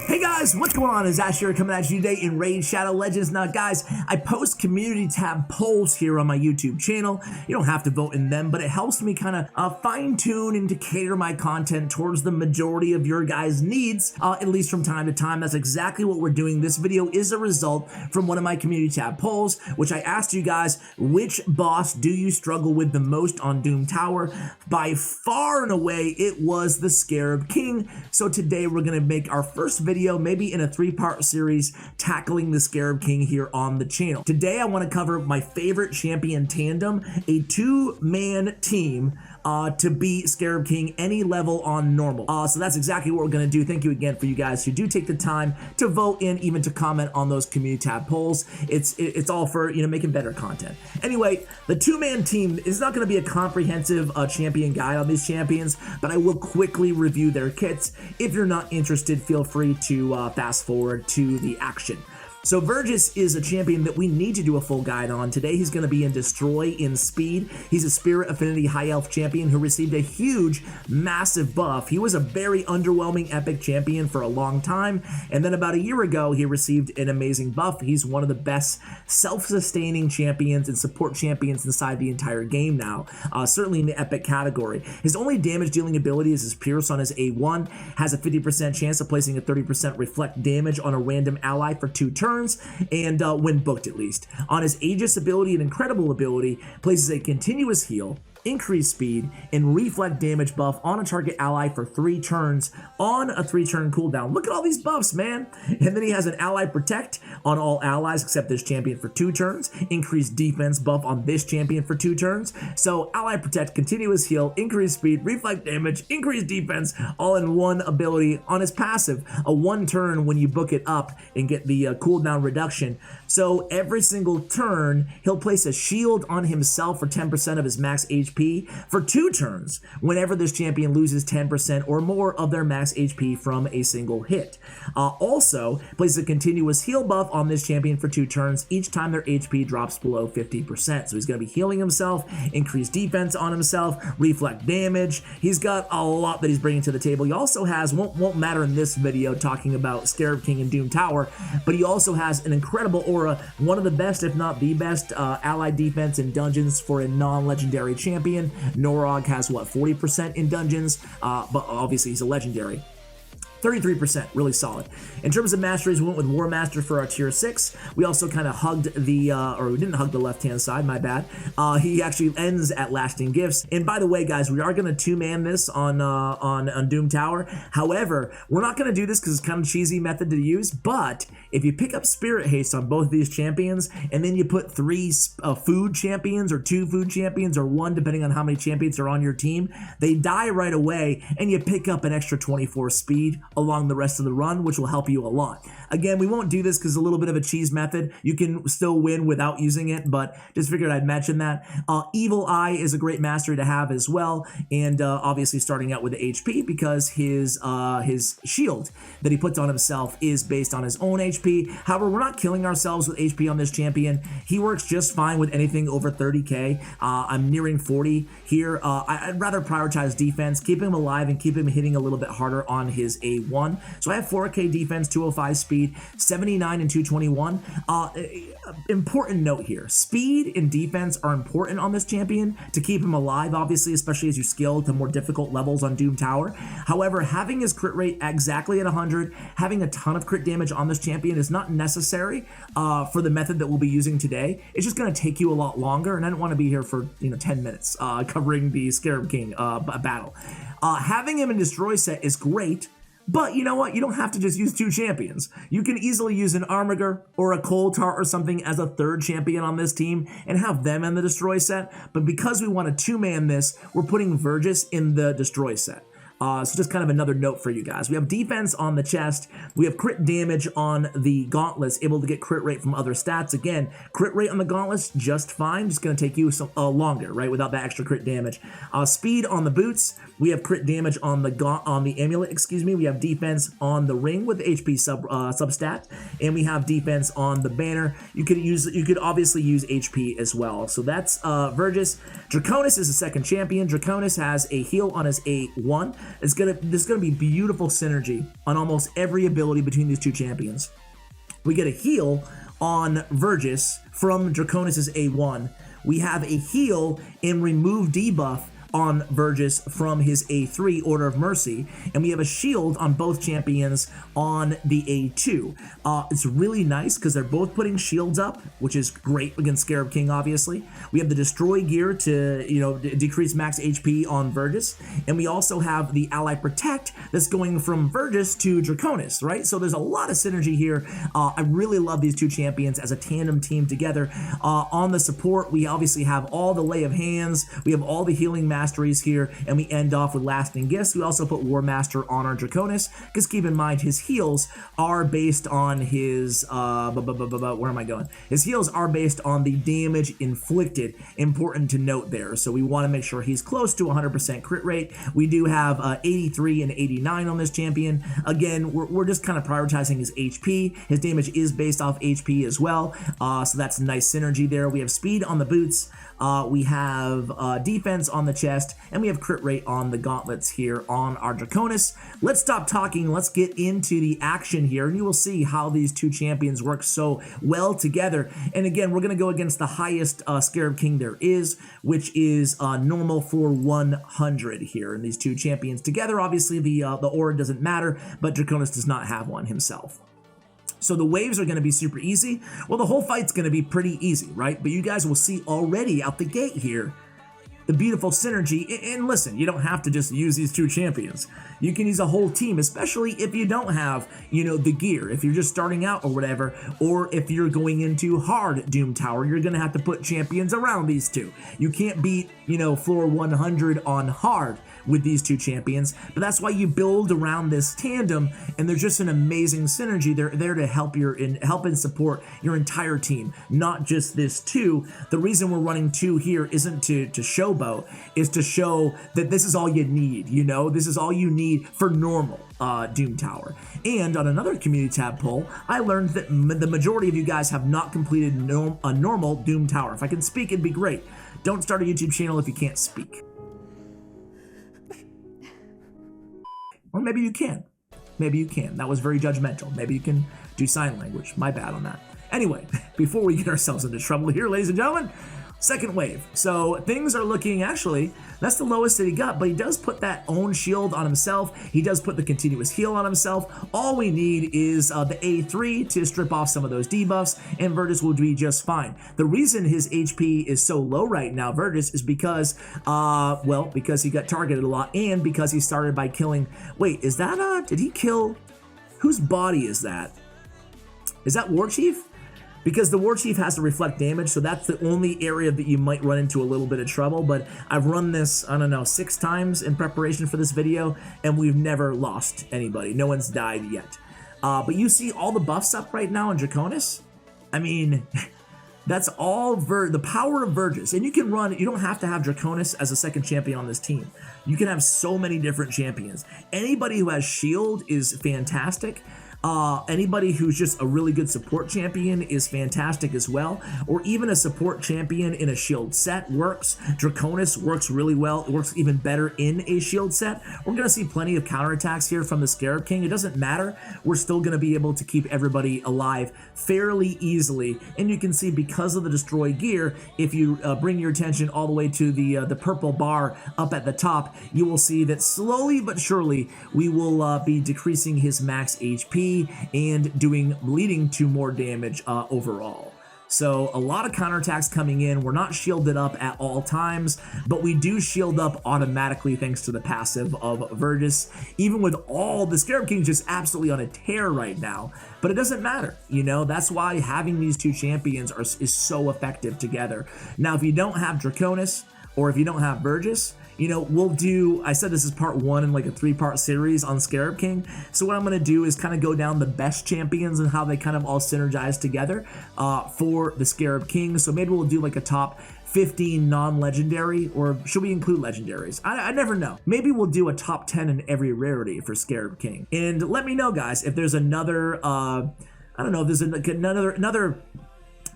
Hey guys, what's going on? It's Ash here coming at you today in Raid Shadow Legends. Now guys, I post community tab polls here on my YouTube channel. You don't have to vote in them, but it helps me kind of fine tune and to cater my content towards the majority of your guys' needs, at least from time to time. That's exactly what we're doing. This video is a result from one of my community tab polls, which I asked you guys, which boss do you struggle with the most on Doom Tower? By far and away, it was the Scarab King. So today we're going to make our first video, maybe in a three-part series, tackling the Scarab King here on the channel. Today I want to cover my favorite champion tandem, a two-man team to beat Scarab King any level on normal. So that's exactly what we're going to do. Thank you again for you guys who do take the time to vote in, even to comment on those community tab polls. It's all for, you know, making better content. Anyway, the two-man team is not going to be a comprehensive champion guide on these champions, but I will quickly review their kits. If you're not interested, feel free to fast forward to the action. So Vergis is a champion that we need to do a full guide on. Today he's going to be in Destroy in Speed. He's a Spirit Affinity High Elf champion who received a huge, massive buff. He was a very underwhelming epic champion for a long time, and then about a year ago he received an amazing buff. He's one of the best self-sustaining champions and support champions inside the entire game now, certainly in the epic category. His only damage dealing ability is his Pierce on his A1, has a 50% chance of placing a 30% reflect damage on a random ally for 2 turns, and when booked at least. On his Aegis ability and Incredible ability, places a continuous heal, increased speed, and reflect damage buff on a target ally for 3 turns on a 3-turn cooldown. Look at all these buffs, man. And then he has an ally protect on all allies except this champion for 2 turns, increased defense buff on this champion for 2 turns. So ally protect, continuous heal, increased speed, reflect damage, increased defense, all in one ability on his passive, a 1 turn when you book it up and get the cooldown reduction. So every single turn, he'll place a shield on himself for 10% of his max HP for 2 turns whenever this champion loses 10% or more of their max HP from a single hit. Also, places a continuous heal buff on this champion for 2 turns each time their HP drops below 50%. So he's going to be healing himself, increased defense on himself, reflect damage. He's got a lot that he's bringing to the table. He also has, won't matter in this video talking about Scarab King and Doom Tower, but he also has an incredible aura, one of the best, if not the best, allied defense in dungeons for a non-legendary champion. Norog has, what, 40% in dungeons, but obviously he's a legendary. 33%, really solid. In terms of masteries, we went with War Master for our tier 6. We also kind of hugged the, or we didn't hug the left-hand side, my bad. He actually ends at Lasting Gifts. And by the way, guys, we are going to two-man this on Doom Tower. However, we're not going to do this because it's kind of a cheesy method to use, but if you pick up Spirit Haste on both of these champions, and then you put 3 food champions, or 2 food champions, or 1, depending on how many champions are on your team, they die right away, and you pick up an extra 24 speed along the rest of the run, which will help you a lot. Again, we won't do this because a little bit of a cheese method. You can still win without using it, but just figured I'd mention that. Evil Eye is a great mastery to have as well, and obviously starting out with the HP because his shield that he puts on himself is based on his own HP. However, we're not killing ourselves with HP on this champion. He works just fine with anything over 30k. I'm nearing 40 here. I'd rather prioritize defense, keep him alive, and keep him hitting a little bit harder on his A1. So I have 4k defense, 205 speed, 79 and 221. Important note here, speed and defense are important on this champion to keep him alive, obviously, especially as you scale to more difficult levels on Doom Tower. However, having his crit rate exactly at 100, having a ton of crit damage on this champion is not necessary for the method that we'll be using today. It's just going to take you a lot longer, and I don't want to be here for 10 minutes covering the Scarab King battle. Having him in Destroy set is great, but you know what? You don't have to just use 2 champions. You can easily use an Armiger or a Coulter or something as a 3rd champion on this team and have them in the Destroy set. But because we want to two-man this, we're putting Vergis in the Destroy set. So just kind of another note for you guys. We have defense on the chest. We have crit damage on the gauntlets, able to get crit rate from other stats. Again, crit rate on the gauntlets, just fine. Just going to take you some longer, right, without that extra crit damage. Speed on the boots. We have crit damage on the amulet, excuse me. We have defense on the ring with HP substat, and we have defense on the banner. You could obviously use HP as well. So that's Vergis. Draconis is the second champion. Draconis has a heal on his A1. there's gonna be beautiful synergy on almost every ability between these two champions. We get a heal on Vergis from Draconis' A1. We have a heal in remove debuff on Vergis from his A3, Order of Mercy, and we have a shield on both champions on the A2. It's really nice because they're both putting shields up, which is great against Scarab King, obviously. We have the Destroy gear to, decrease max HP on Vergis, and we also have the Ally Protect that's going from Vergis to Draconis, right? So there's a lot of synergy here. I really love these two champions as a tandem team together. On the support, we obviously have all the Lay of Hands, we have all the healing masteries here, and we end off with Lasting Gifts. We also put War Master on our Draconis, because keep in mind his heals are based on his where am I going? His heals are based on the damage inflicted. Important to note there. So we want to make sure he's close to 100% crit rate. We do have 83 and 89 on this champion. Again, we're just kind of prioritizing his HP. His damage is based off HP as well, so that's nice synergy there. We have speed on the boots. We have defense on the chest, and we have crit rate on the gauntlets here on our Draconis. Let's stop talking. Let's get into the action here, and you will see how these two champions work so well together. And again, we're going to go against the highest Scarab King there is, which is normal for 100 here. And these two champions together, obviously the aura doesn't matter, but Draconis does not have one himself. So the waves are going to be super easy. Well, the whole fight's going to be pretty easy, right? But you guys will see already out the gate here the beautiful synergy. And listen, you don't have to just use these two champions. You can use a whole team, especially if you don't have, the gear. If you're just starting out or whatever, or if you're going into hard Doom Tower, you're going to have to put champions around these two. You can't beat, floor 100 on hard with these two champions, but that's why you build around this tandem, and there's just an amazing synergy. They're there to help and support your entire team, not just this two. The reason we're running two here isn't to showboat, is to show that this is all you need. This is all you need for normal Doom Tower. And on another community tab poll, I learned that the majority of you guys have not completed a normal Doom Tower. If I can speak, it'd be great. Don't start a YouTube channel if you can't speak. Or maybe you can. Maybe you can. That was very judgmental. Maybe you can do sign language. My bad on that. Anyway, before we get ourselves into trouble here, ladies and gentlemen, second wave. So things are looking, actually, that's the lowest that he got, but he does put that own shield on himself. He does put the continuous heal on himself. All we need is the A3 to strip off some of those debuffs, and Vergis will be just fine. The reason his HP is so low right now, Vergis, is because, because he got targeted a lot, and because he started by killing, wait, is that, did he kill, whose body is that? Is that War Chief? Because the War Chief has to reflect damage, so that's the only area that you might run into a little bit of trouble. But I've run this, I don't know, 6 times in preparation for this video, and we've never lost anybody. No one's died yet. But you see all the buffs up right now in Draconis? I mean, that's all the power of Vergis. And you can run, you don't have to have Draconis as a second champion on this team. You can have so many different champions. Anybody who has shield is fantastic. Anybody who's just a really good support champion is fantastic as well, or even a support champion in a shield set works. Draconis works really well. It works even better in a shield set. We're going to see plenty of counterattacks here from the Scarab King. It doesn't matter. We're still going to be able to keep everybody alive fairly easily, and you can see because of the destroy gear, if you bring your attention all the way to the purple bar up at the top, you will see that slowly but surely we will be decreasing his max HP and leading to more damage overall. So a lot of counterattacks coming in. We're not shielded up at all times, but we do shield up automatically thanks to the passive of Vergis. Even with all the Scarab King's just absolutely on a tear right now, but it doesn't matter. That's why having these two champions is so effective together. Now, if you don't have Draconis or if you don't have Vergis, we'll do, I said this is part 1 in like a 3-part series on Scarab King. So what I'm going to do is kind of go down the best champions and how they kind of all synergize together for the Scarab King. So maybe we'll do like a top 15 non-legendary, or should we include legendaries? I never know. Maybe we'll do a top 10 in every rarity for Scarab King. And let me know, guys, if there's another, I don't know, if there's another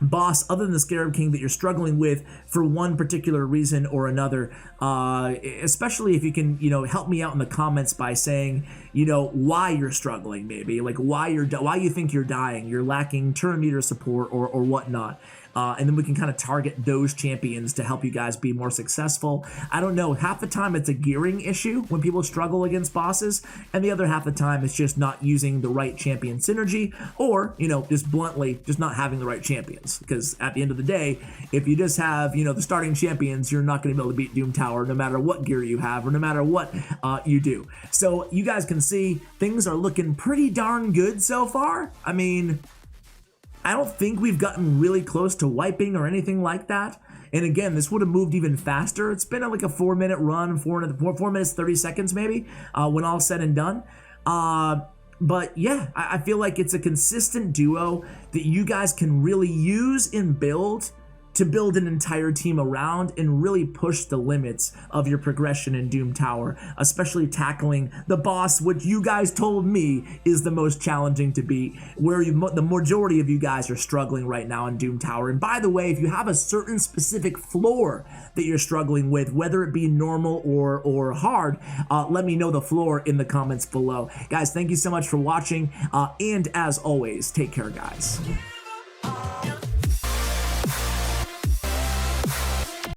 boss other than the Scarab King that you're struggling with for one particular reason or another, especially if you can, help me out in the comments by saying, why you're struggling, maybe like why you think you're dying, you're lacking turn meter support or whatnot. And then we can kind of target those champions to help you guys be more successful. I don't know, half the time it's a gearing issue when people struggle against bosses, and the other half the time it's just not using the right champion synergy, or, just bluntly, just not having the right champions. Because at the end of the day, if you just have, the starting champions, you're not going to be able to beat Doom Tower no matter what gear you have or no matter what you do. So you guys can see things are looking pretty darn good so far. I mean, I don't think we've gotten really close to wiping or anything like that. And again, this would have moved even faster. It's been like a 4-minute run, 4 minutes, 30 seconds maybe, when all said and done. But yeah, I feel like it's a consistent duo that you guys can really use in build to build an entire team around and really push the limits of your progression in Doom Tower, especially tackling the boss, which you guys told me is the most challenging to beat, where the majority of you guys are struggling right now in Doom Tower. And by the way, if you have a certain specific floor that you're struggling with, whether it be normal or hard, let me know the floor in the comments below. Guys, thank you so much for watching, and as always, take care, guys.